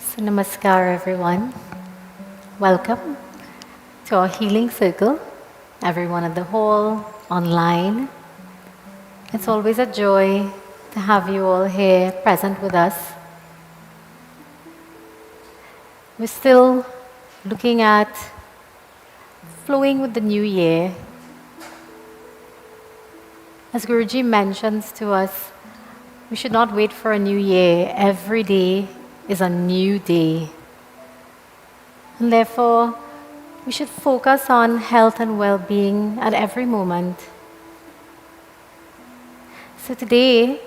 So namaskar everyone. Welcome to our healing circle, everyone at the hall, online. It's always a joy to have you all here present with us. We're still looking at flowing with the new year. As Guruji mentions to us, we should not wait for a new year. Every day is a new day. And therefore, we should focus on health and well-being at every moment. So today,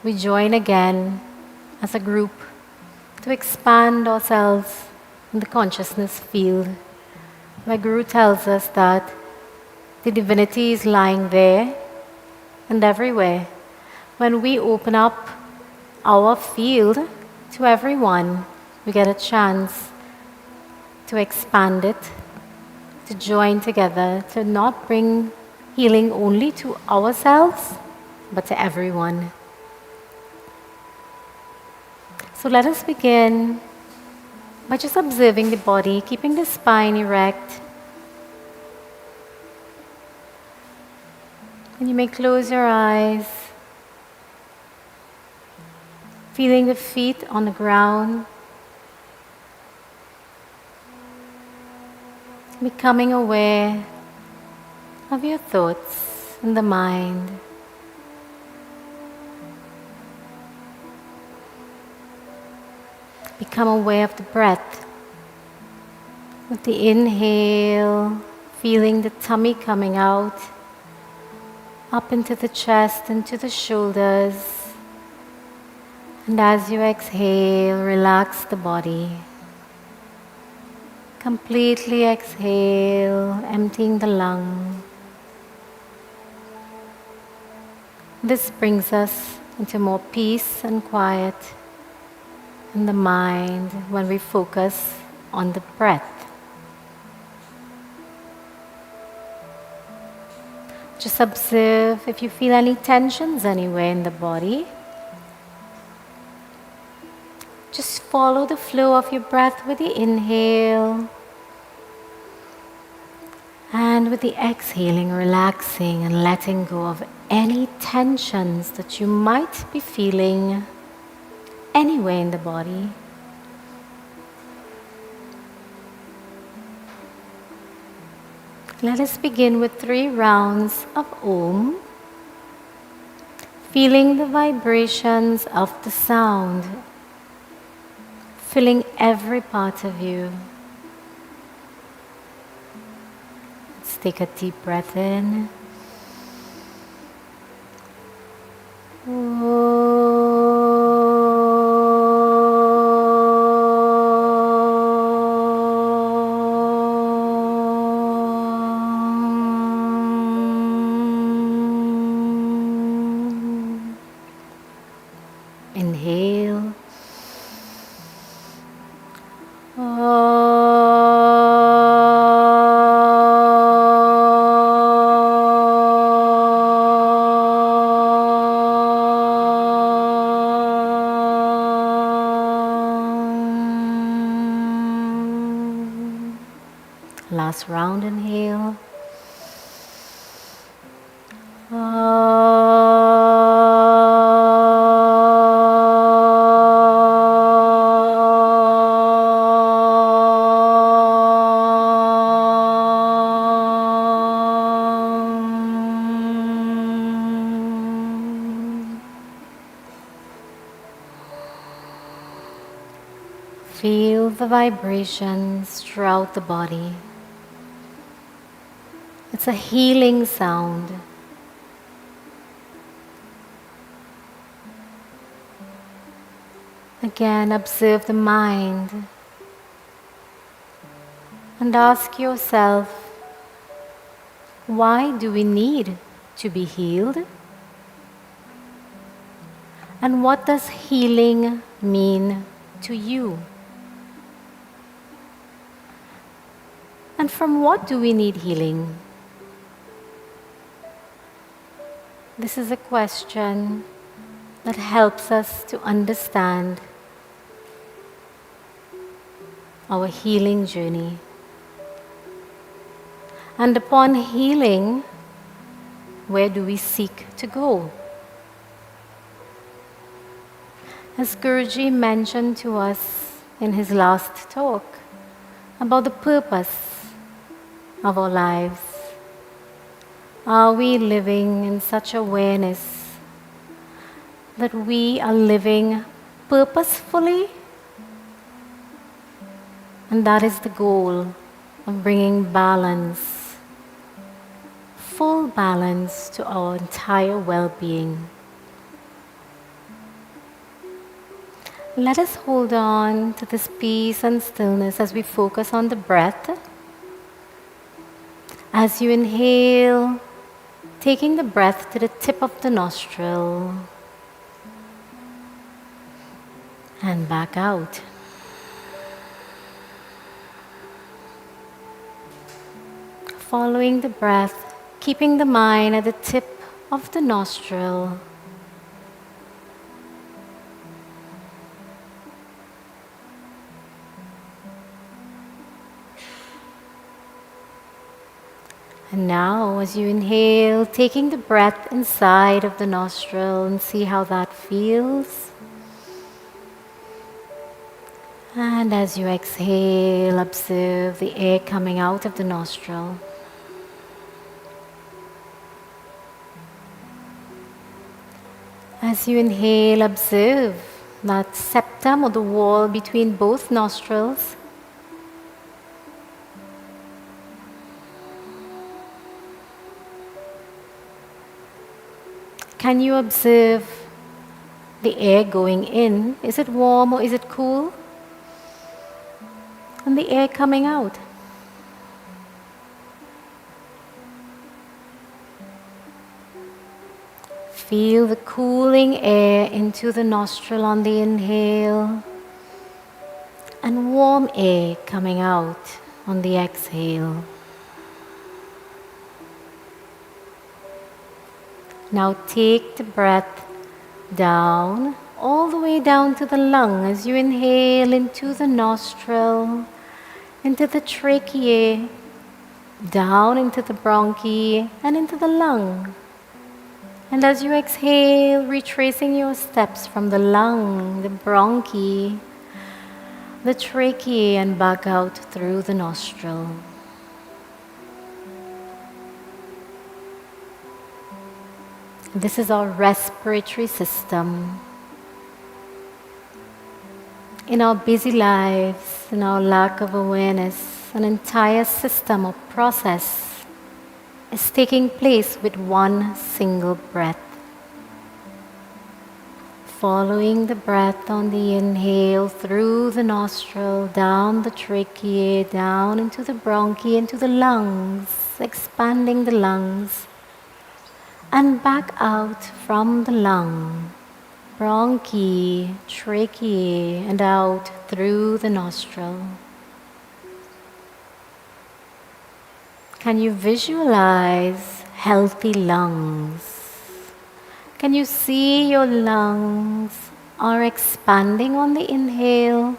we join again as a group to expand ourselves in the consciousness field. My Guru tells us that the divinity is lying there and everywhere. When we open up our field to everyone, we get a chance to expand it, to join together, to not bring healing only to ourselves, but to everyone. So let us begin by just observing the body, keeping the spine erect. And you may close your eyes, feeling the feet on the ground, becoming aware of your thoughts and the mind. Become aware of the breath. With the inhale, feeling the tummy coming out, up into the chest, into the shoulders. And as you exhale, relax the body. Completely exhale, emptying the lung. This brings us into more peace and quiet in the mind when we focus on the breath. Just observe if you feel any tensions anywhere in the body. Just follow the flow of your breath with the inhale and with the exhaling, relaxing and letting go of any tensions that you might be feeling anywhere in the body. Let us begin with 3 rounds of Om, feeling the vibrations of the sound filling every part of you. Let's take a deep breath in. Inhale. Last round, inhale. Feel the vibrations throughout the body. It's a healing sound. Again, observe the mind and ask yourself, why do we need to be healed? And what does healing mean to you? And from what do we need healing? This is a question that helps us to understand our healing journey. And upon healing, where do we seek to go? As Guruji mentioned to us in his last talk about the purpose of our lives, are we living in such awareness that we are living purposefully? And that is the goal of bringing balance, full balance to our entire well-being. Let us hold on to this peace and stillness as we focus on the breath. As you inhale, taking the breath to the tip of the nostril and back out. Following the breath, keeping the mind at the tip of the nostril. And now, as you inhale, taking the breath inside of the nostril and see how that feels. And as you exhale, observe the air coming out of the nostril. As you inhale, observe that septum or the wall between both nostrils. Can you observe the air going in? Is it warm or is it cool? And the air coming out. Feel the cooling air into the nostril on the inhale and warm air coming out on the exhale. Now take the breath down, all the way down to the lung as you inhale into the nostril, into the trachea, down into the bronchi and into the lung. And as you exhale, retracing your steps from the lung, the bronchi, the trachea and back out through the nostril. This is our respiratory system. In our busy lives, in our lack of awareness, an entire system or process is taking place with one single breath. Following the breath on the inhale through the nostril, down the trachea, down into the bronchi, into the lungs, expanding the lungs. And back out from the lung, bronchi, trachea, and out through the nostril. Can you visualize healthy lungs? Can you see your lungs are expanding on the inhale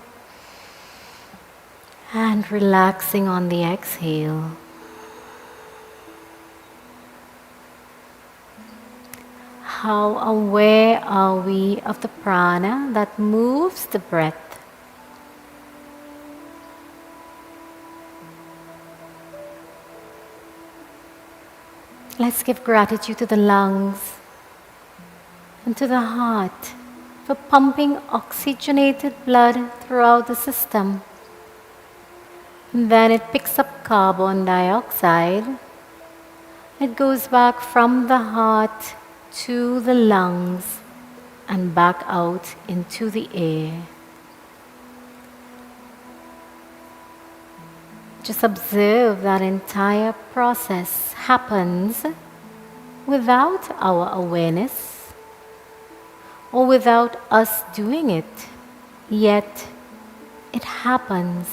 and relaxing on the exhale? How aware are we of the prana that moves the breath? Let's give gratitude to the lungs and to the heart for pumping oxygenated blood throughout the system. And then it picks up carbon dioxide. It goes back from the heart to the lungs and back out into the air. Just observe that entire process happens without our awareness or without us doing it, yet it happens.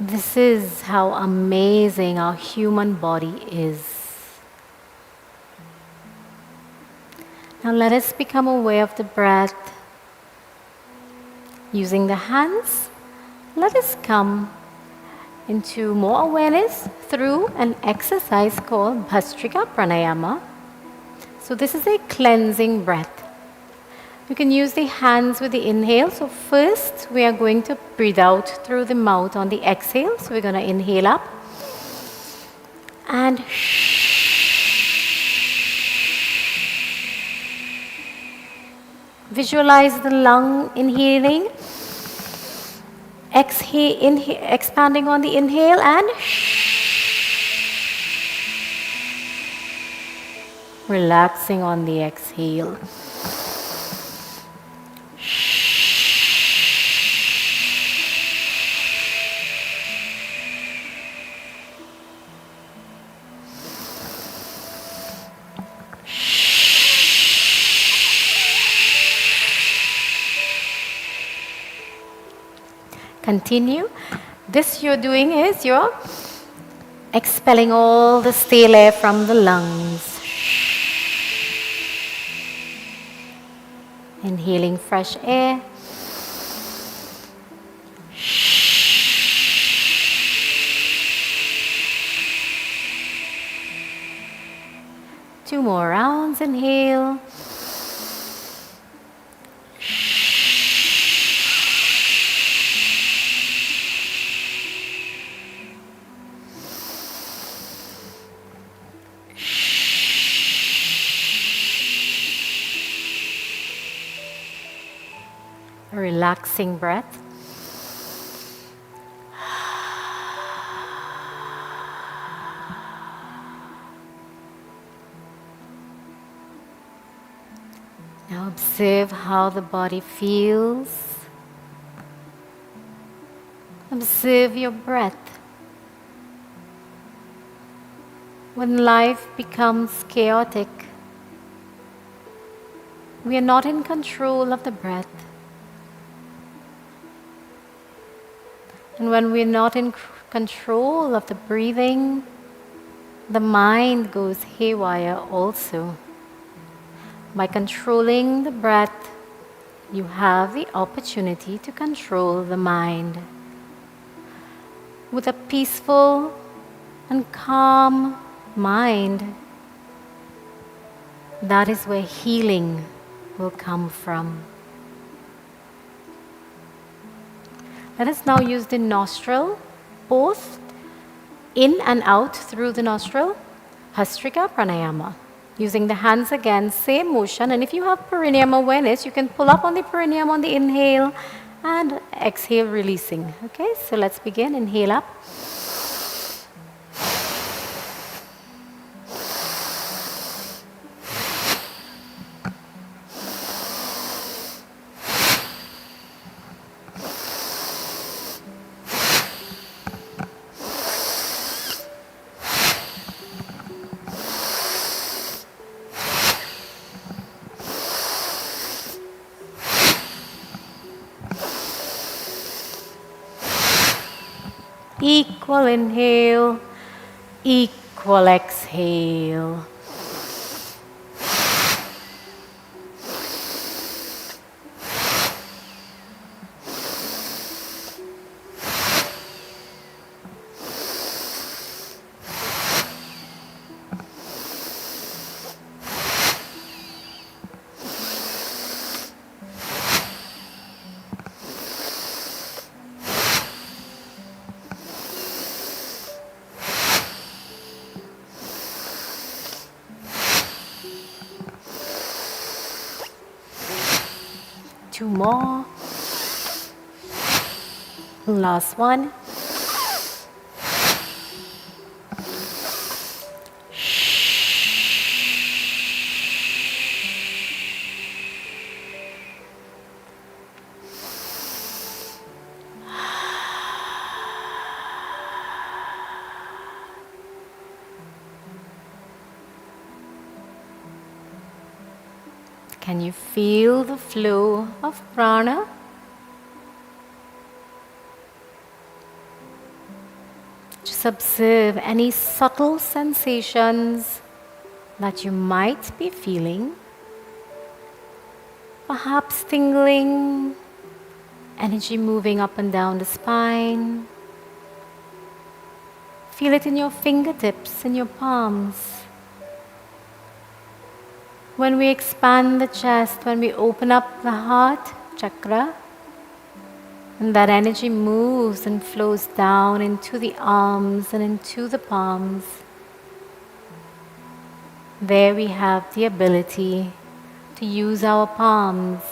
This is how amazing our human body is. Now let us become aware of the breath. Using the hands, let us come into more awareness through an exercise called Bhastrika Pranayama. So this is a cleansing breath. You can use the hands with the inhale. So first we are going to breathe out through the mouth on the exhale. So we're going to inhale up and visualize the lung inhaling, expanding on the inhale and relaxing on the exhale. Continue. This you're doing is you're expelling all the stale air from the lungs. Inhaling fresh air. Two more rounds, inhale. A relaxing breath. Now observe how the body feels. Observe your breath. When life becomes chaotic, we are not in control of the breath. And when we're not in control of the breathing, the mind goes haywire also. By controlling the breath, you have the opportunity to control the mind. With a peaceful and calm mind, that is where healing will come from. Let us now use the nostril, both in and out through the nostril, Bhastrika Pranayama. Using the hands again, same motion, and if you have perineum awareness, you can pull up on the perineum on the inhale and exhale, releasing. Okay, so let's begin. Inhale up. Equal inhale, equal exhale. Two more. Last one. Can you feel the flow of prana? Just observe any subtle sensations that you might be feeling. Perhaps tingling, energy moving up and down the spine. Feel it in your fingertips, in your palms. When we expand the chest, when we open up the heart chakra, and that energy moves and flows down into the arms and into the palms, there we have the ability to use our palms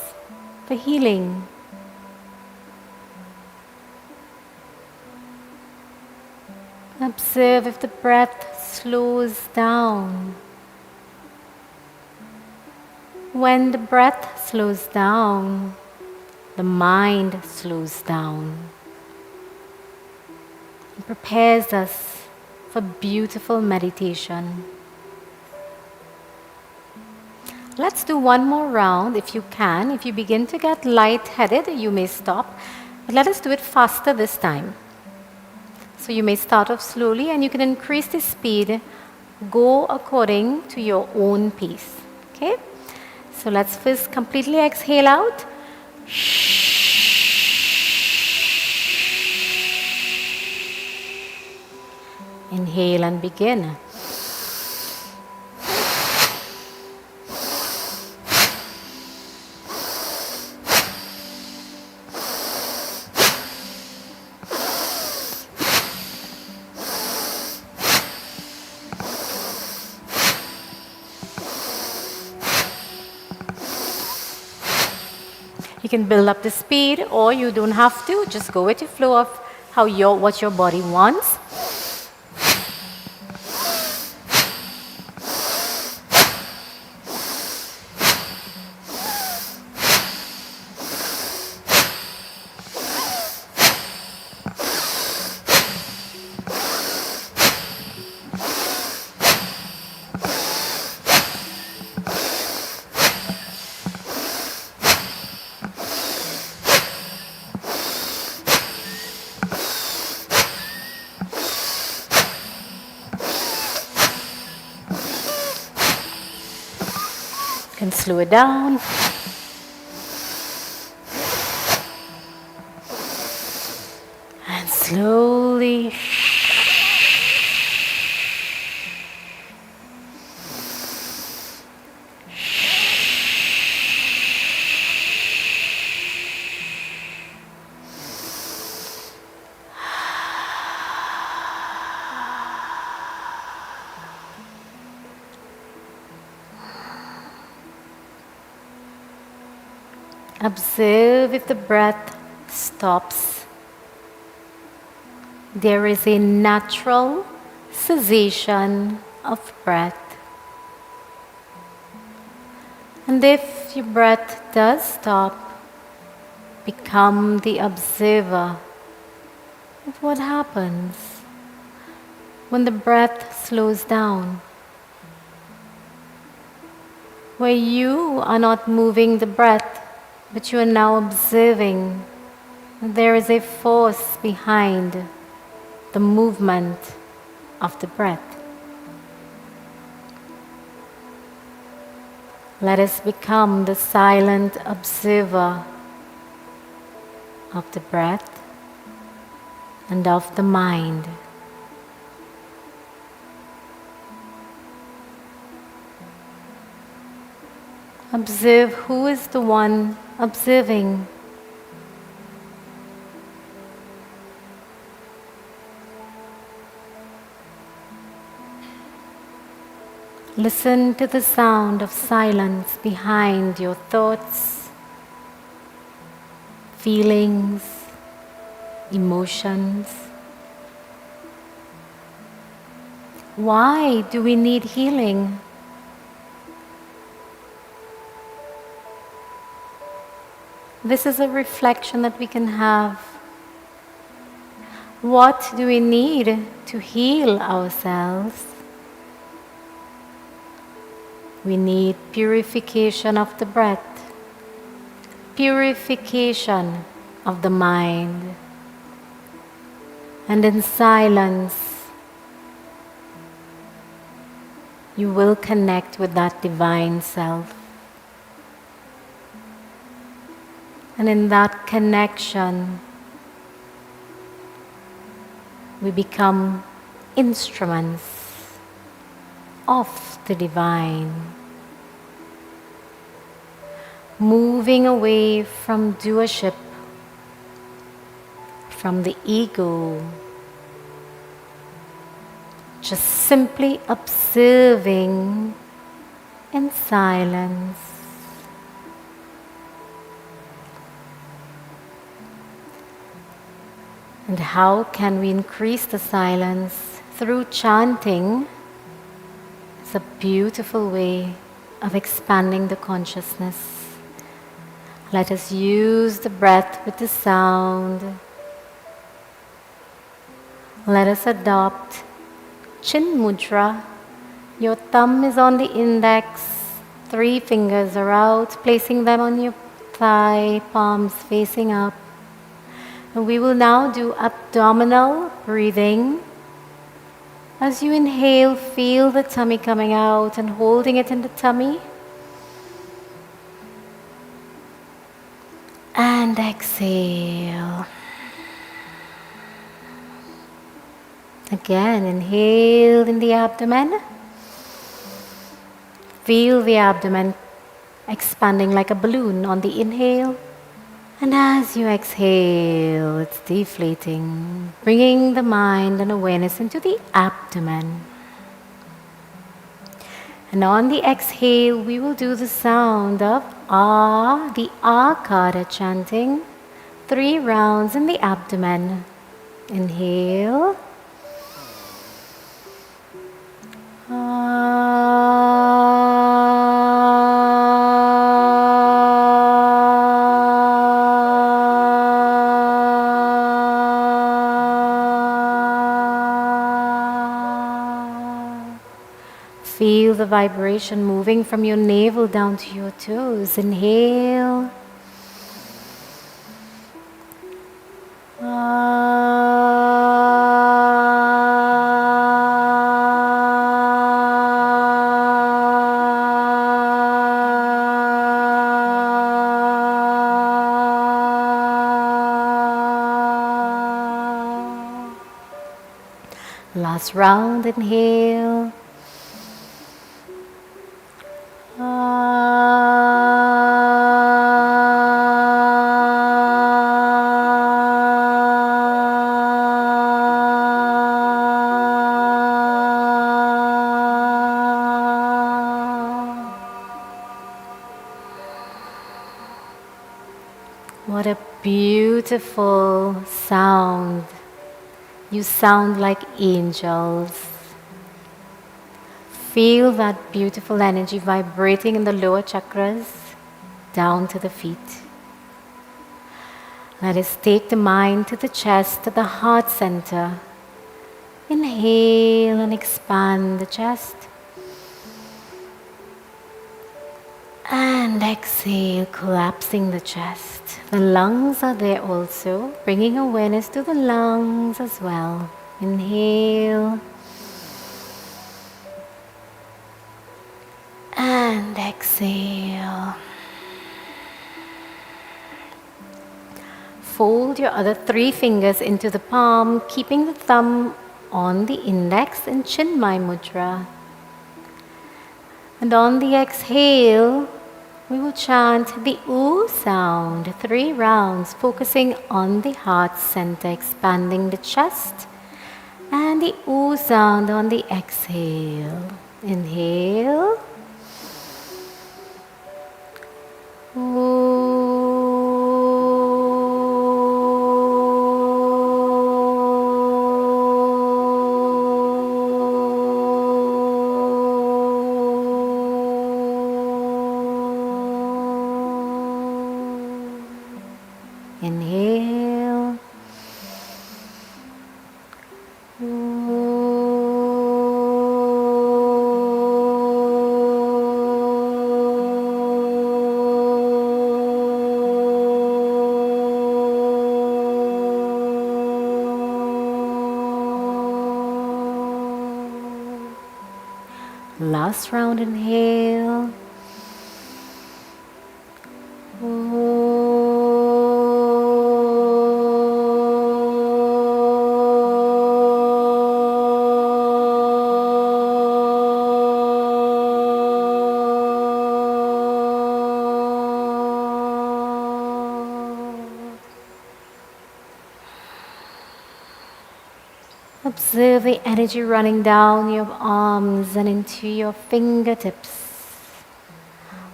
for healing. Observe if the breath slows down. When the breath slows down, the mind slows down. It prepares us for beautiful meditation. Let's do one more round if you can. If you begin to get lightheaded, you may stop. But let us do it faster this time. So you may start off slowly and you can increase the speed. Go according to your own pace. Okay? So let's first completely exhale out. Inhale and begin. You can build up the speed, or you don't have to. Just go with the flow of what your body wants. Can slow it down. And slowly observe if the breath stops. There is a natural cessation of breath. And if your breath does stop, become the observer of what happens when the breath slows down, where you are not moving the breath, but you are now observing that there is a force behind the movement of the breath. Let us become the silent observer of the breath and of the mind. Observe who is the one observing. Listen to the sound of silence behind your thoughts, feelings, emotions. Why do we need healing? This is a reflection that we can have. What do we need to heal ourselves? We need purification of the breath, purification of the mind, and in silence, you will connect with that divine self. And in that connection, we become instruments of the divine, moving away from doership, from the ego, just simply observing in silence. And how can we increase the silence? Through chanting. It's a beautiful way of expanding the consciousness. Let us use the breath with the sound. Let us adopt Chin Mudra. Your thumb is on the index, 3 fingers are out, placing them on your thigh, palms facing up. And we will now do abdominal breathing. As you inhale, feel the tummy coming out and holding it in the tummy. And exhale. Again, inhale in the abdomen. Feel the abdomen expanding like a balloon on the inhale. And as you exhale, it's deflating, bringing the mind and awareness into the abdomen. And on the exhale, we will do the sound of Ah, the Akara chanting, 3 rounds in the abdomen. Inhale. Feel the vibration moving from your navel down to your toes. Inhale. Last round, inhale. What a beautiful sound. You sound like angels. Feel that beautiful energy vibrating in the lower chakras down to the feet. Let us take the mind to the chest, to the heart center. Inhale and expand the chest. And exhale, collapsing the chest. The lungs are there also, bringing awareness to the lungs as well. Inhale. And exhale. Fold your other 3 fingers into the palm, keeping the thumb on the index in Chinmay Mudra. And on the exhale, we will chant the Oo sound 3 rounds, focusing on the heart center, expanding the chest, and the Oo sound on the exhale. Inhale. Inhale. Last round, inhale. Observe the energy running down your arms and into your fingertips.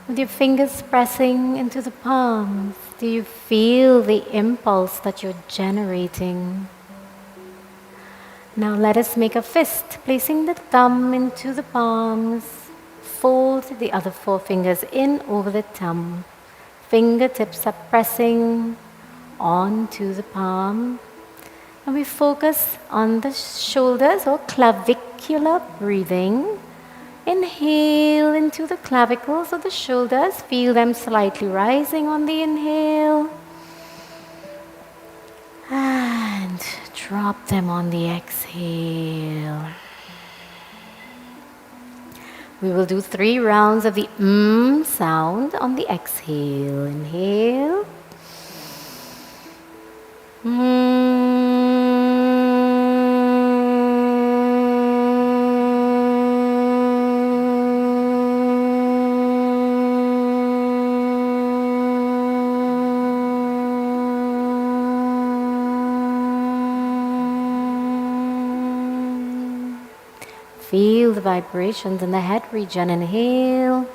With your fingers pressing into the palms, do you feel the impulse that you're generating? Now let us make a fist, placing the thumb into the palms. Fold the other 4 fingers in over the thumb. Fingertips are pressing onto the palm. And we focus on the shoulders or clavicular breathing. Inhale into the clavicles of the shoulders. Feel them slightly rising on the inhale. And drop them on the exhale. We will do 3 rounds of the sound on the exhale. Inhale. Feel the vibrations in the head region. Inhale.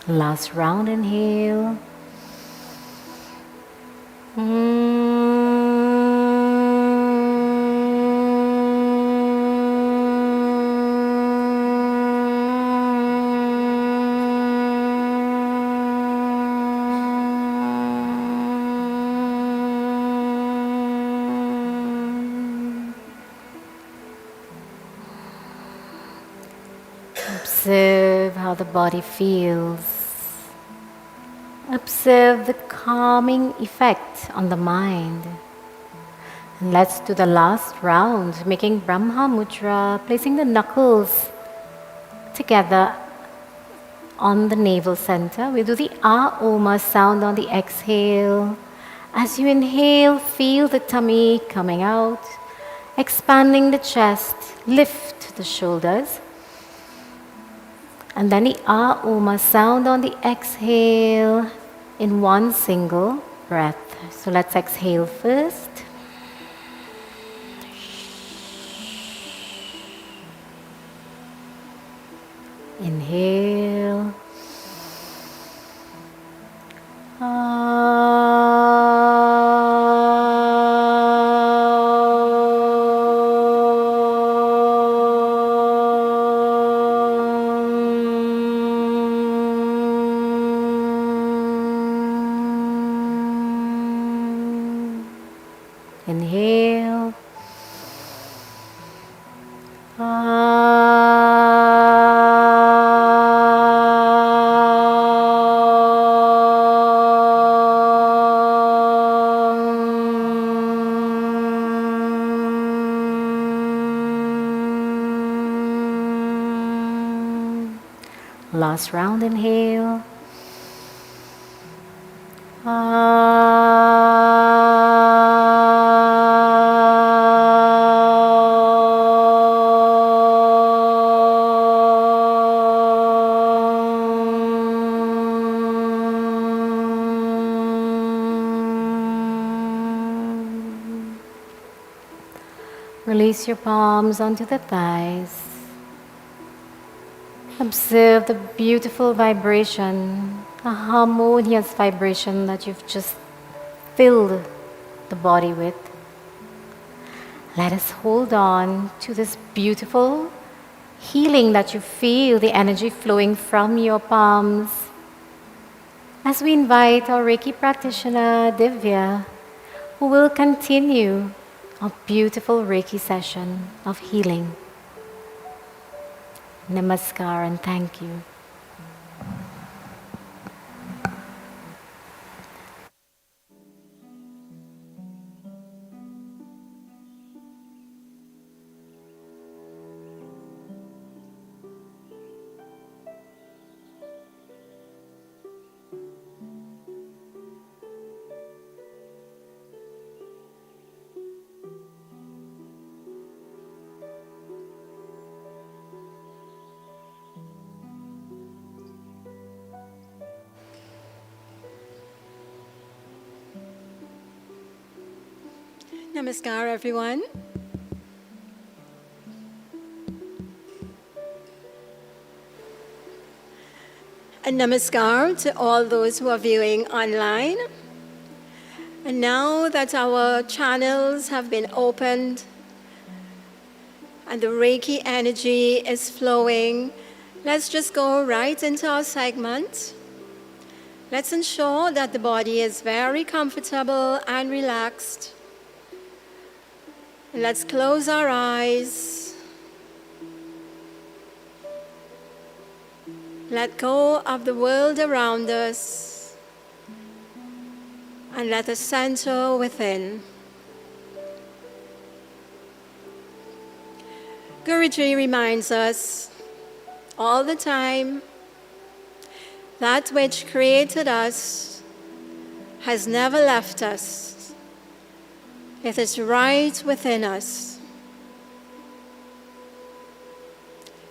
Last round, inhale. Observe how the body feels. Observe the calming effect on the mind. And let's do the last round, making Brahma Mudra, placing the knuckles together on the navel center. We'll do the Ah-Oma sound on the exhale. As you inhale, feel the tummy coming out, expanding the chest, lift the shoulders. And then the Ah-Oma sound on the exhale in one single breath. So let's exhale first. Inhale. Inhale. Last round, inhale. Release your palms onto the thighs. Observe the beautiful vibration, a harmonious vibration that you've just filled the body with. Let us hold on to this beautiful healing that you feel, the energy flowing from your palms as we invite our Reiki practitioner, Divya, who will continue a beautiful Reiki session of healing. Namaskar and thank you. Namaskar, everyone. And namaskar to all those who are viewing online. And now that our channels have been opened and the Reiki energy is flowing, let's just go right into our segment. Let's ensure that the body is very comfortable and relaxed. Let's close our eyes. Let go of the world around us and let us center within. Guruji reminds us all the time that which created us has never left us. It is right within us.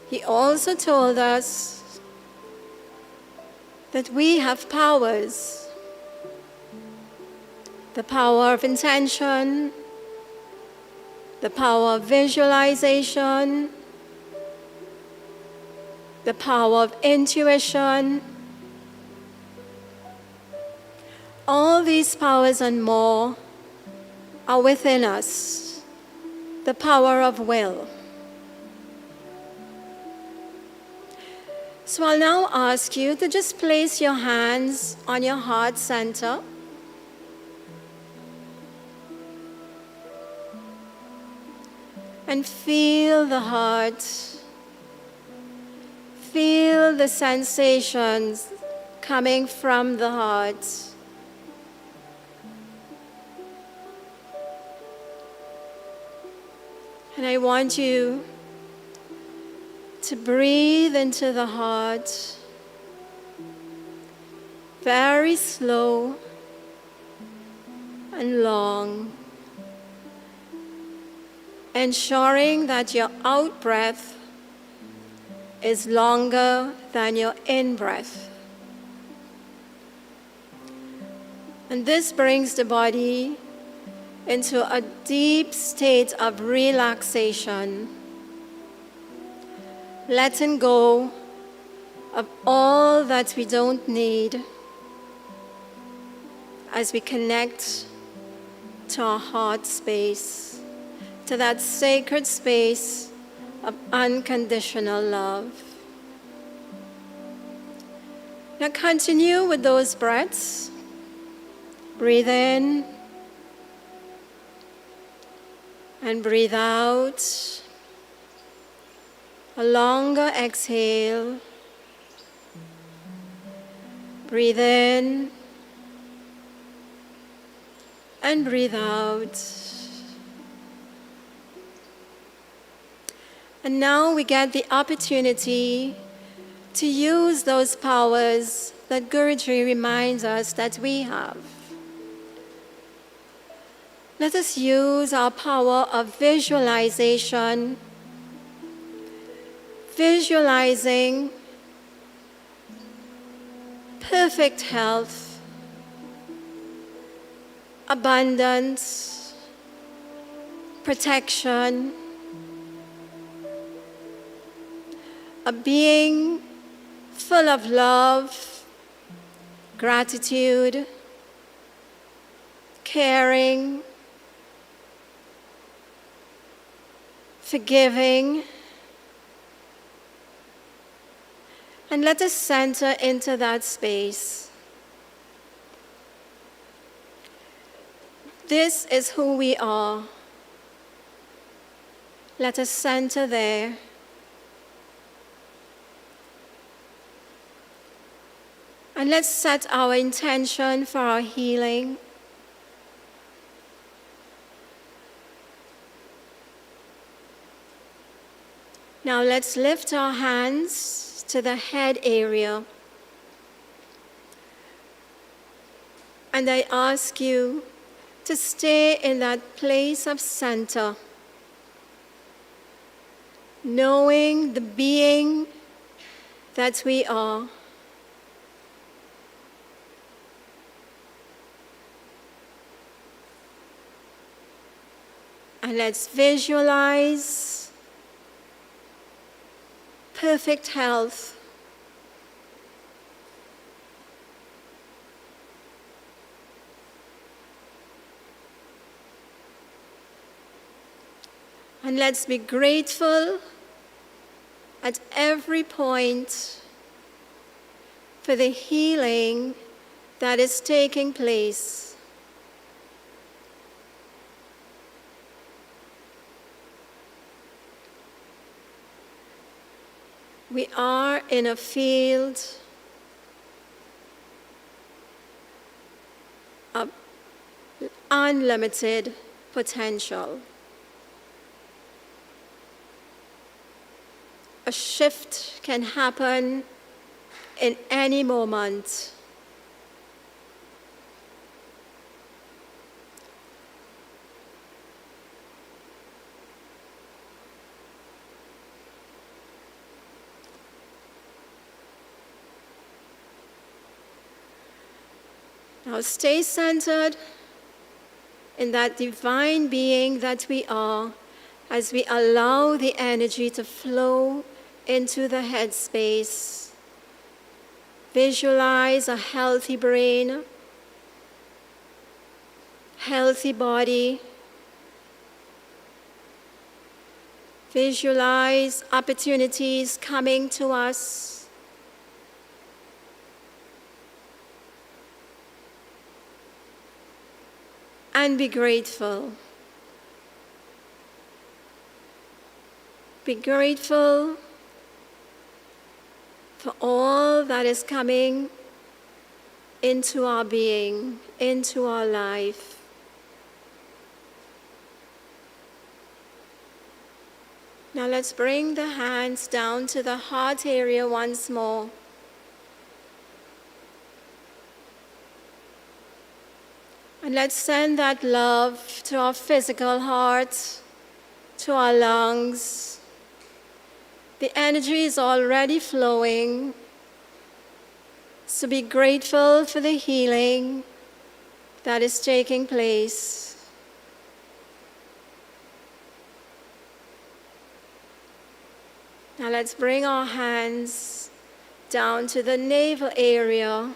He also told us that we have powers. The power of intention, the power of visualization, the power of intuition. All these powers and more are within us, the power of will. So I'll now ask you to just place your hands on your heart center. And feel the heart. Feel the sensations coming from the heart. And I want you to breathe into the heart, very slow and long, ensuring that your out breath is longer than your in breath. And this brings the body into a deep state of relaxation, letting go of all that we don't need as we connect to our heart space, to that sacred space of unconditional love. Now continue with those breaths. Breathe in and breathe out. A longer exhale. Breathe in and breathe out. And now we get the opportunity to use those powers that Guruji reminds us that we have. Let us use our power of visualization, visualizing perfect health, abundance, protection, a being full of love, gratitude, caring, forgiving. And let us center into that space. This is who we are. Let us center there. And let's set our intention for our healing. Now let's lift our hands to the head area. And I ask you to stay in that place of center, knowing the being that we are. And let's visualize perfect health. And let's be grateful at every point for the healing that is taking place. We are in a field of unlimited potential. A shift can happen in any moment. Now stay centered in that divine being that we are as we allow the energy to flow into the headspace. Visualize a healthy brain, healthy body. Visualize opportunities coming to us. And be grateful. Be grateful for all that is coming into our being, into our life. Now let's bring the hands down to the heart area once more. And let's send that love to our physical heart, to our lungs. The energy is already flowing. So be grateful for the healing that is taking place. Now let's bring our hands down to the navel area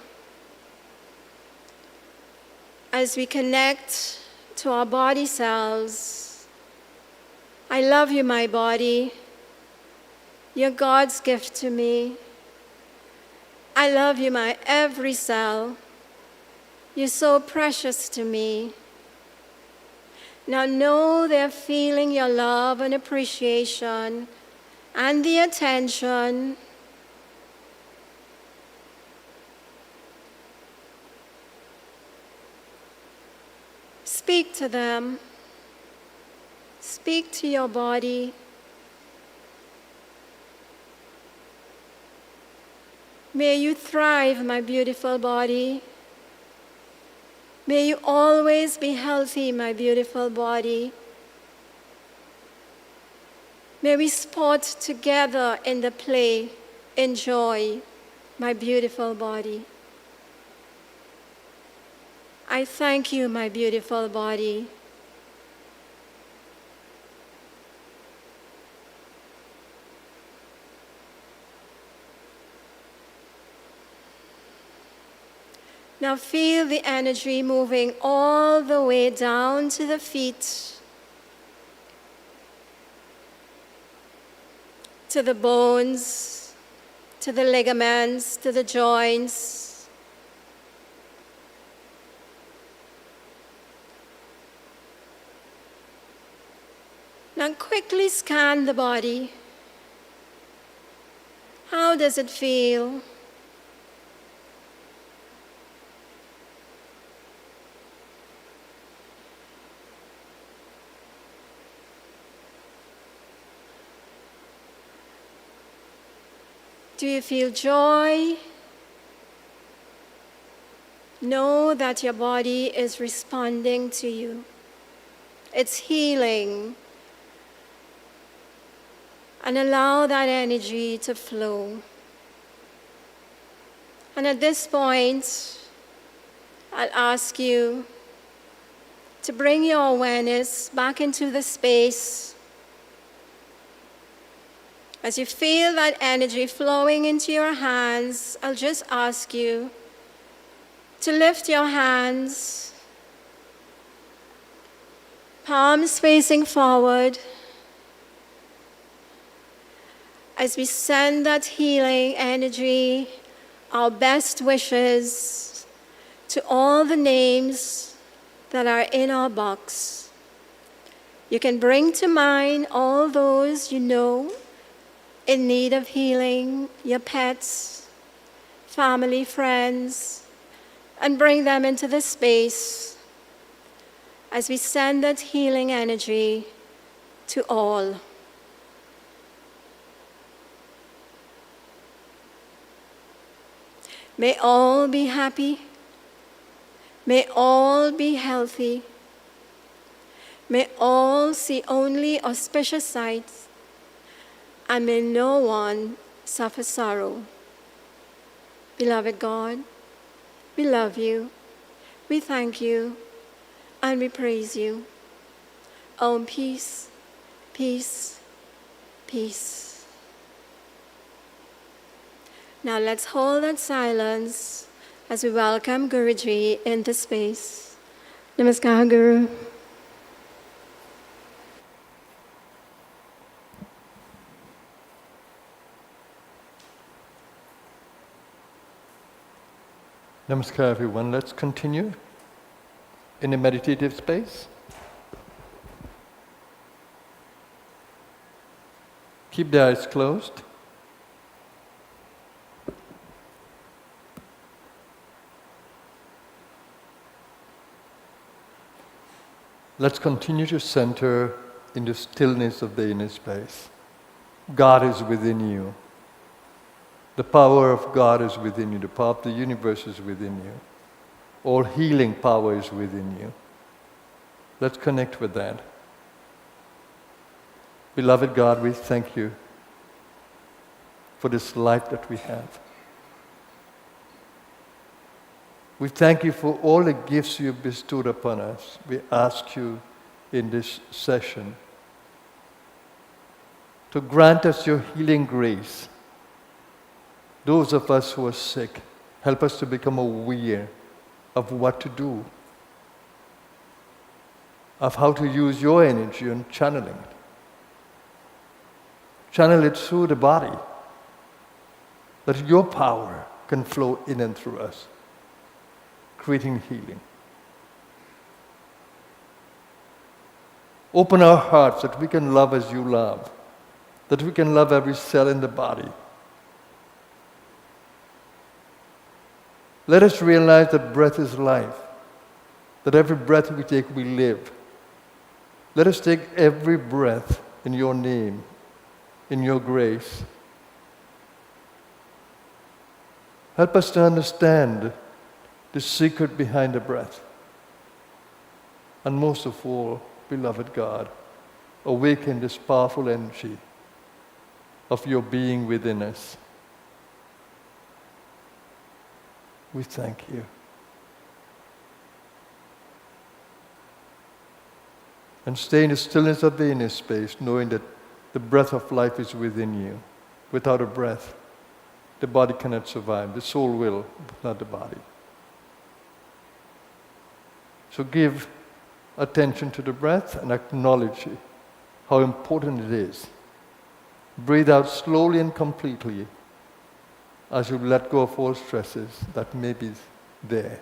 as we connect to our body cells. I love you, my body. You're God's gift to me. I love you, my every cell. You're so precious to me. Now know they're feeling your love and appreciation and the attention. Speak to them. Speak to your body. May you thrive, my beautiful body. May you always be healthy, my beautiful body. May we sport together in the play, enjoy, my beautiful body. I thank you, my beautiful body. Now feel the energy moving all the way down to the feet, to the bones, to the ligaments, to the joints. Now quickly scan the body. How does it feel? Do you feel joy? Know that your body is responding to you. It's healing. And allow that energy to flow. And at this point, I'll ask you to bring your awareness back into the space. As you feel that energy flowing into your hands, I'll just ask you to lift your hands, palms facing forward, as we send that healing energy, our best wishes to all the names that are in our box. You can bring to mind all those you know in need of healing, your pets, family, friends, and bring them into the space as we send that healing energy to all. May all be happy. May all be healthy. May all see only auspicious sights. And may no one suffer sorrow. Beloved God, we love you, we thank you, and we praise you. Om peace, peace, peace. Now let's hold that silence as we welcome Guruji into space. Namaskar, Guru. Namaskar everyone, let's continue in a meditative space. Keep the eyes closed. Let's continue to center in the stillness of the inner space. God is within you. The power of God is within you. The power of the universe is within you. All healing power is within you. Let's connect with that. Beloved God, we thank you for this life that we have. We thank you for all the gifts you have bestowed upon us. We ask you in this session to grant us your healing grace. Those of us who are sick, help us to become aware of what to do, of how to use your energy and channeling it. Channel it through the body, that your power can flow in and through us, creating healing. Open our hearts that we can love as you love, that we can love every cell in the body. Let us realize that breath is life, that every breath we take, we live. Let us take every breath in your name, in your grace. Help us to understand the secret behind the breath. And most of all, beloved God, awaken this powerful energy of your being within us. We thank you. And stay in the stillness of the inner space, knowing that the breath of life is within you. Without a breath, the body cannot survive. The soul will, but not the body. So give attention to the breath and acknowledge how important it is. Breathe out slowly and completely as you let go of all stresses that may be there.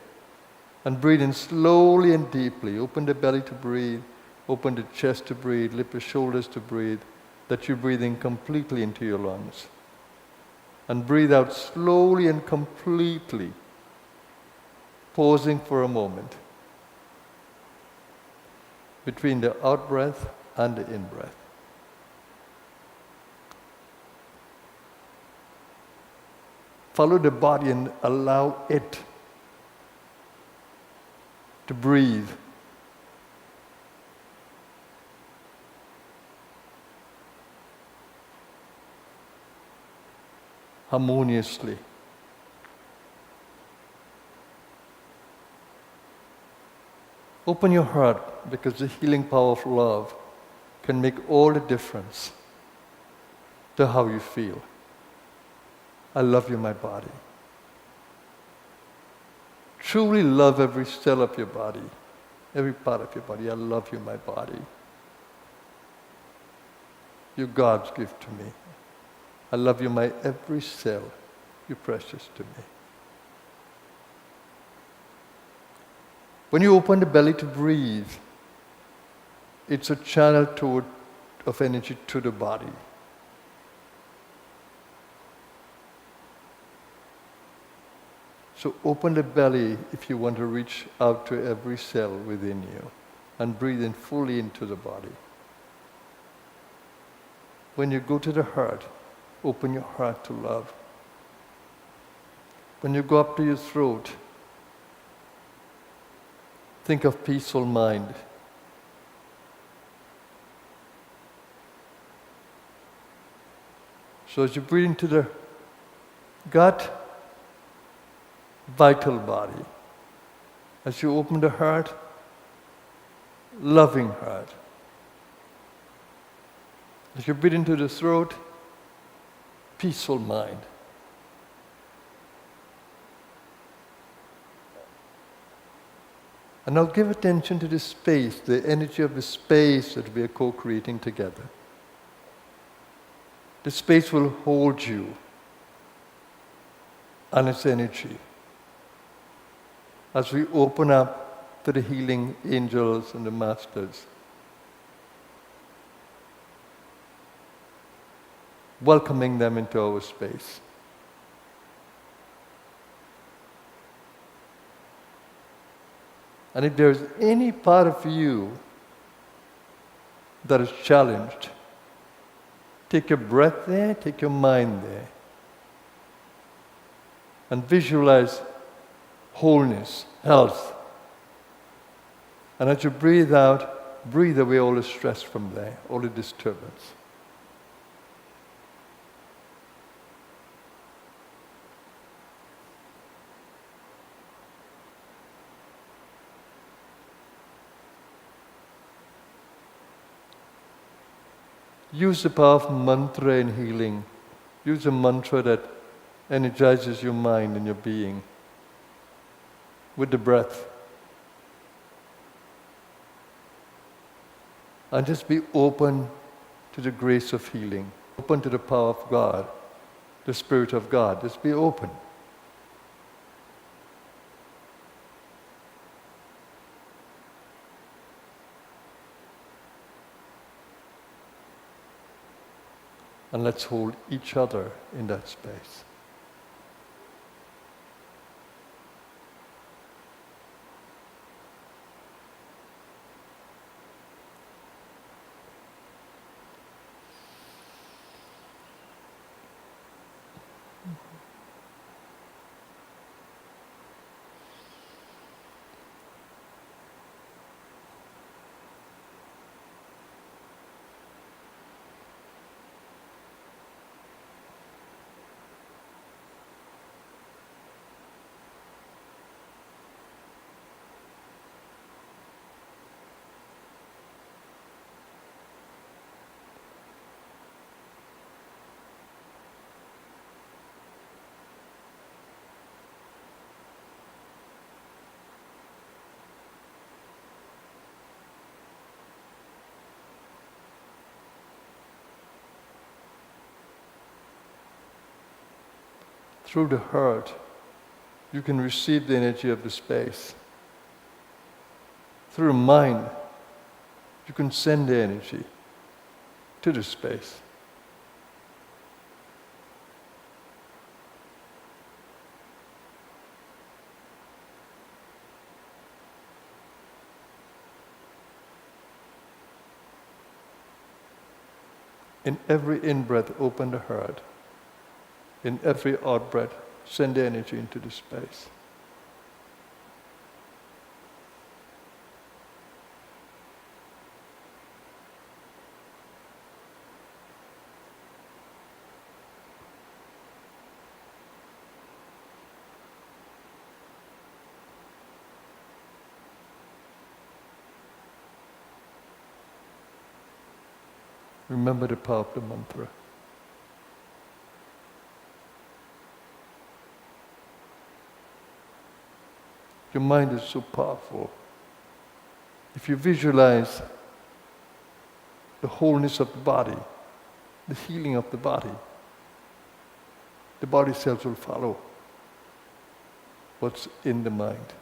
And breathe in slowly and deeply. Open the belly to breathe. Open the chest to breathe, lift your shoulders to breathe, that you're breathing completely into your lungs. And breathe out slowly and completely, pausing for a moment between the out-breath and the in-breath. Follow the body and allow it to breathe. Harmoniously. Open your heart, because the healing power of love can make all the difference to how you feel. I love you, my body. Truly love every cell of your body, every part of your body. I love you, my body. You're God's gift to me. I love you, my every cell. You're precious to me. When you open the belly to breathe, it's a channel of energy to the body. So open the belly if you want to reach out to every cell within you and breathe in fully into the body. When you go to the heart, open your heart to love. When you go up to your throat, think of peaceful mind. So as you breathe into the gut, vital body. As you open the heart, loving heart. As you breathe into the throat, peaceful mind. And now give attention to the space, the energy of the space that we are co-creating together. The space will hold you and its energy as we open up to the healing angels and the masters. Welcoming them into our space. And if there's any part of you that is challenged, take your breath there, take your mind there, and visualize wholeness, health. And as you breathe out, breathe away all the stress from there, all the disturbance. Use the power of mantra in healing. Use a mantra that energizes your mind and your being with the breath. And just be open to the grace of healing, open to the power of God, the Spirit of God. Just be open. And let's hold each other in that space. Through the heart, you can receive the energy of the space. Through the mind, You can send the energy to the space. In every in-breath, open the heart. In every out-breath, send the energy into the space. Remember the power of the mantra. Your mind is so powerful. If you visualize the wholeness of the body, the healing of the body cells will follow what's in the mind.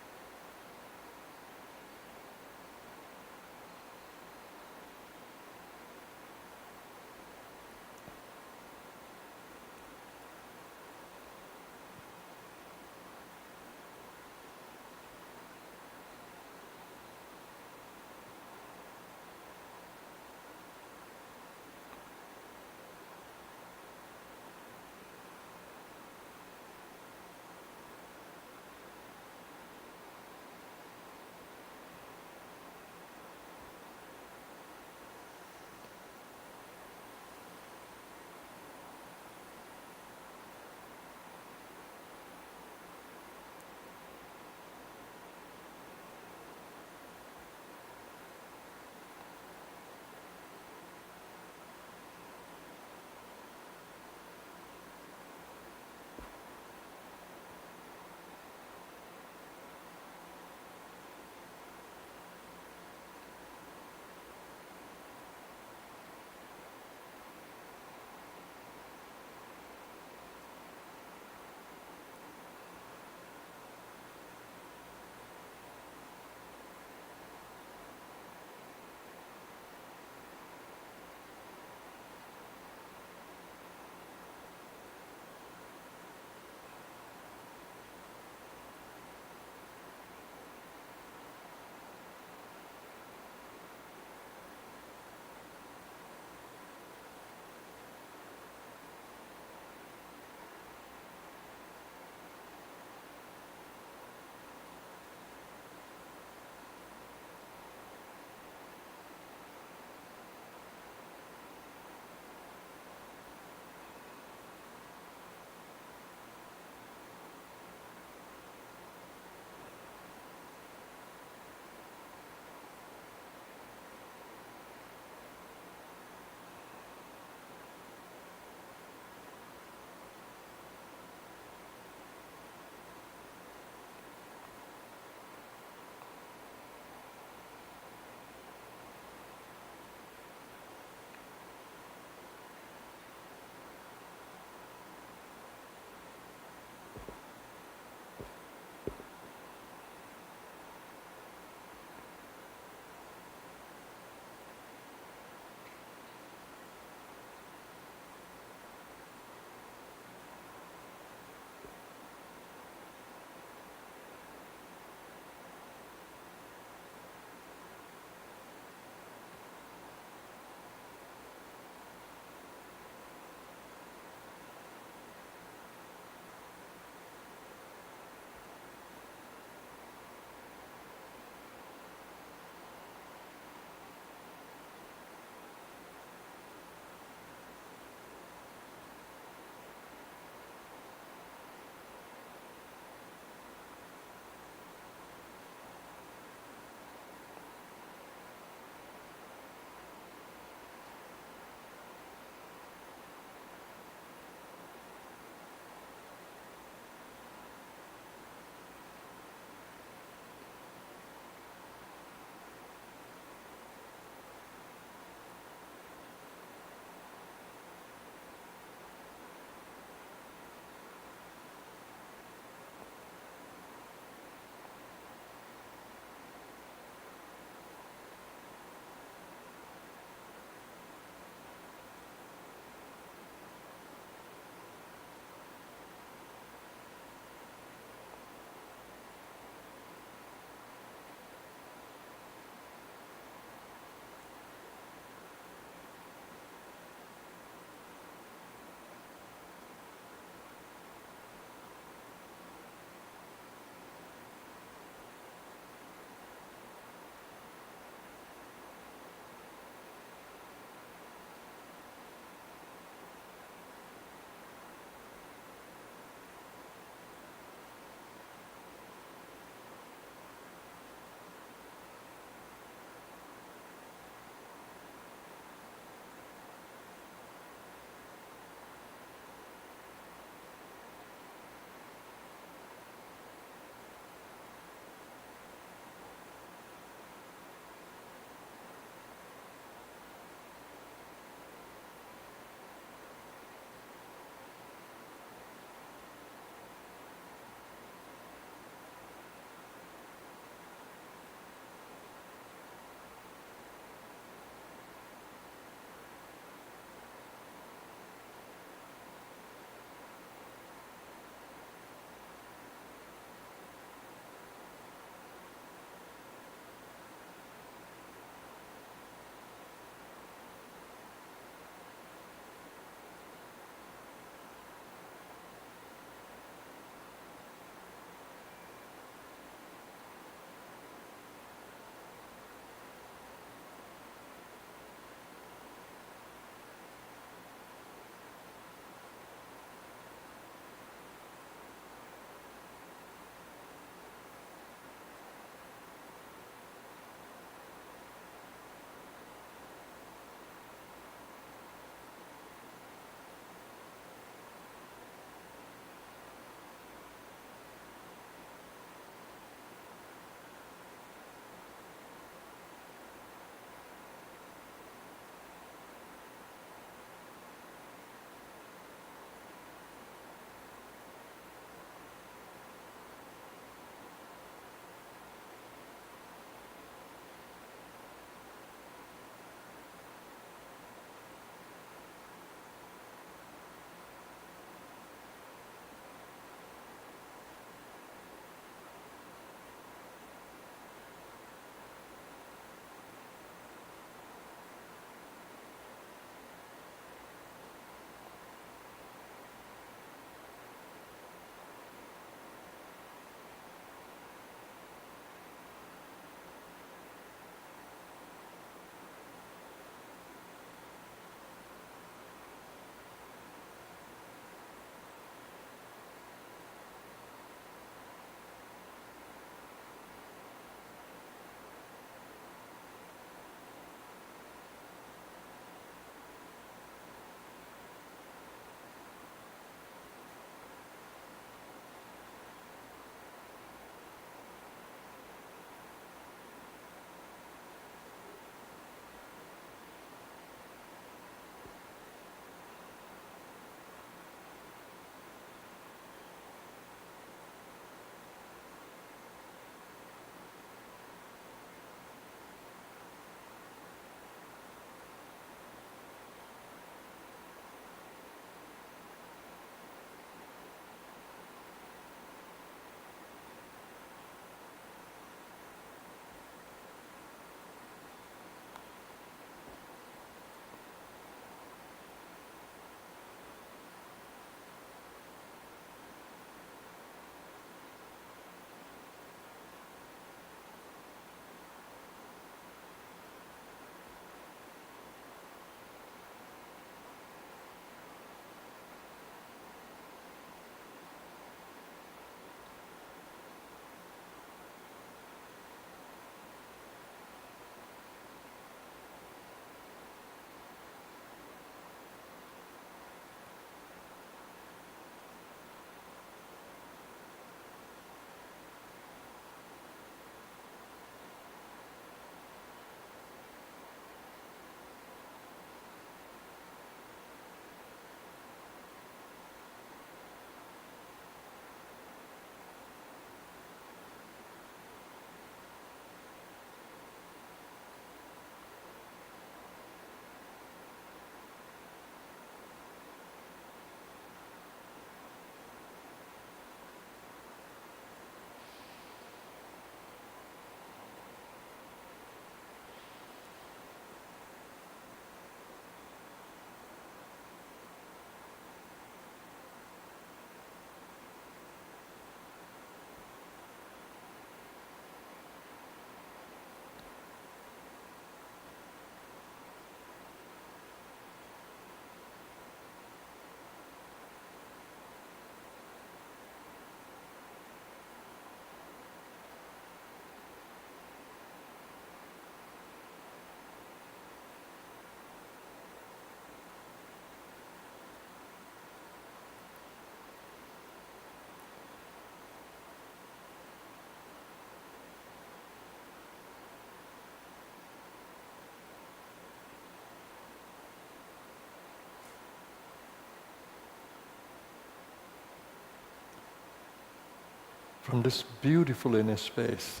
from this beautiful inner space,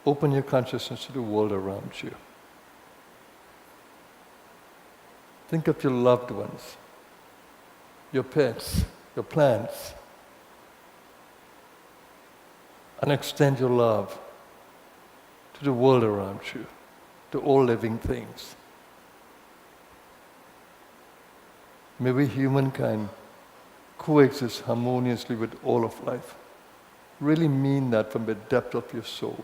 open your consciousness to the world around you. Think of your loved ones, your pets, your plants, and extend your love to the world around you, to all living things. May we humankind coexist harmoniously with all of life. Really mean that from the depth of your soul.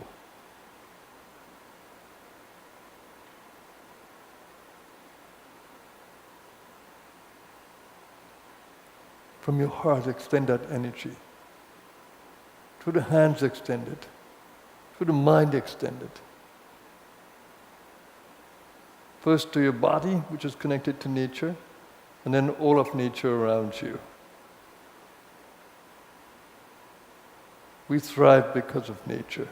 From your heart, extend that energy. Through the hands, extend it. Through the mind, extend it. First to your body, which is connected to nature, and then all of nature around you. We thrive because of nature.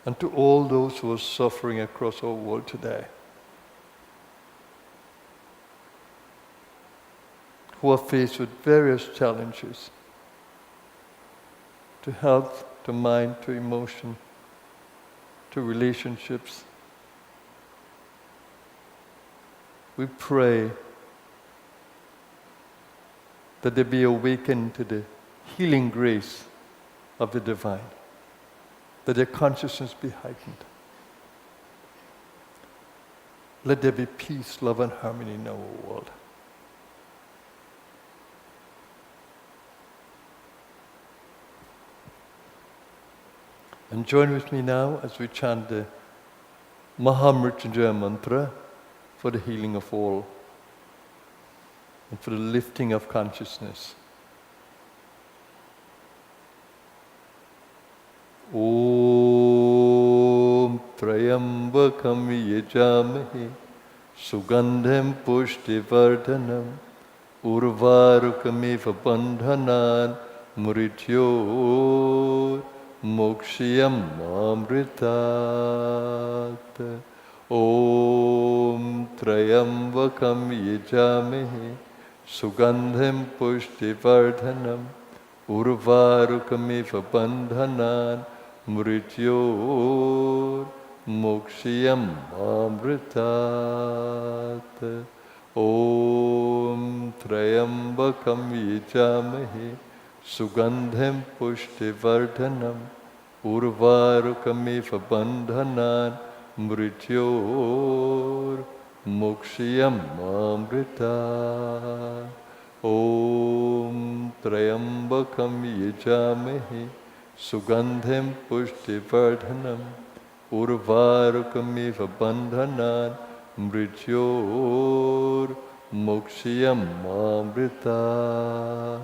And to all those who are suffering across our world today, who are faced with various challenges, to health, to mind, to emotion, to relationships, we pray that they be awakened to the healing grace of the divine, that their consciousness be heightened. Let there be peace, love, and harmony in our world. And join with me now as we chant the Mahamrityunjaya mantra for the healing of all and for the lifting of consciousness. Om Trayambakam Yajamahe Sugandham Pushtivardhanam Urvarukamiva Bandhanan Mrityor Mokshiyam Amritat. Om Trayambakam Yajamahe Sugandham Pushtivardhanam Urvarukamiva Bandhanan Mrityor Mokshiyam Amritat. Om Trayambakam Yajamahe Sugandham Pushtivardhanam Urvarukamiva Bandhanan Mrityor Mokshiyam Amritat. Om Trayambakam Yajamahe Sugandham Pushtivardhanam Urvarukamiva Bandhanan Mrityor Mokshiyam Amritat.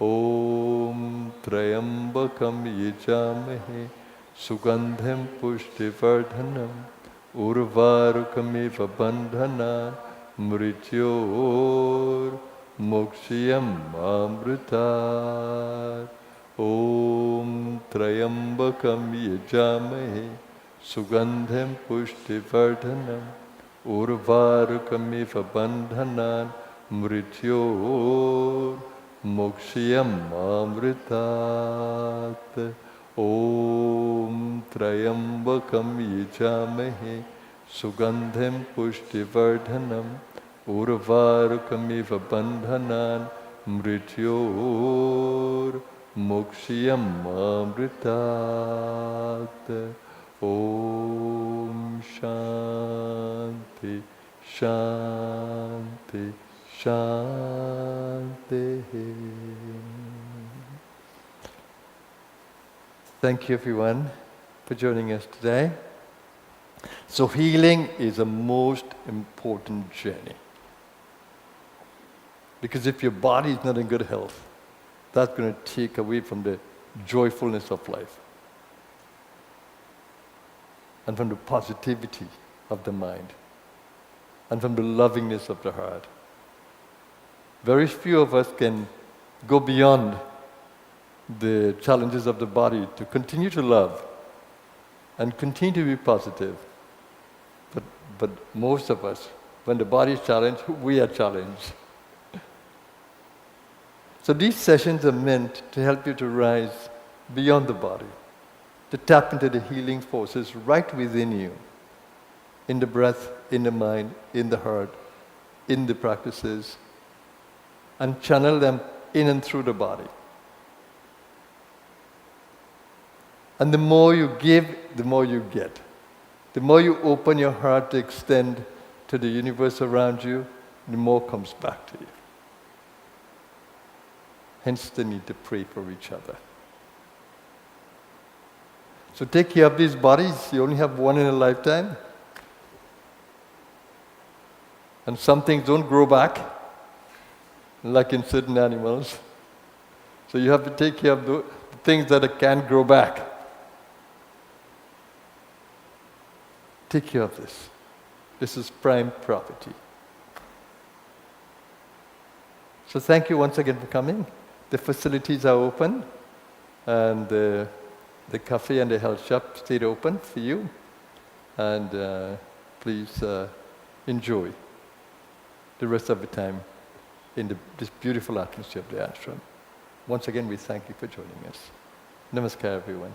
Om Trayambakam Yajamahe Sugandham Pushtivardhanam Urvarukamiva Bandhanan Mrityor Mokshiyam Amritat. Om Trayambakam Yajamahe Sugandham Pushtivardhanam Urvarukamiva Bandhanan Mrityor Mokshiyam Amritat. Om Trayambakam Yajamahe Sugandham Pushtivardhanam Urvarukamiva Bandhanan Mrityor Mokshiyam Amritat. Om Shanti Shanti Shanti. Thank you everyone for joining us today. So healing is a most important journey. Because if your body is not in good health, that's going to take away from the joyfulness of life and from the positivity of the mind and from the lovingness of the heart. Very few of us can go beyond the challenges of the body, to continue to love and continue to be positive. But most of us, when the body is challenged, we are challenged. So these sessions are meant to help you to rise beyond the body, to tap into the healing forces right within you, in the breath, in the mind, in the heart, in the practices, and channel them in and through the body. And the more you give, the more you get. The more you open your heart to extend to the universe around you, the more comes back to you. Hence the need to pray for each other. So take care of these bodies. You only have one in a lifetime. And some things don't grow back, like in certain animals. So you have to take care of the things that can grow back. Take care of this. This is prime property. So thank you once again for coming. The facilities are open, and the cafe and the health shop stayed open for you. And please enjoy the rest of the time in this beautiful atmosphere of the ashram. Once again, we thank you for joining us. Namaskar, everyone.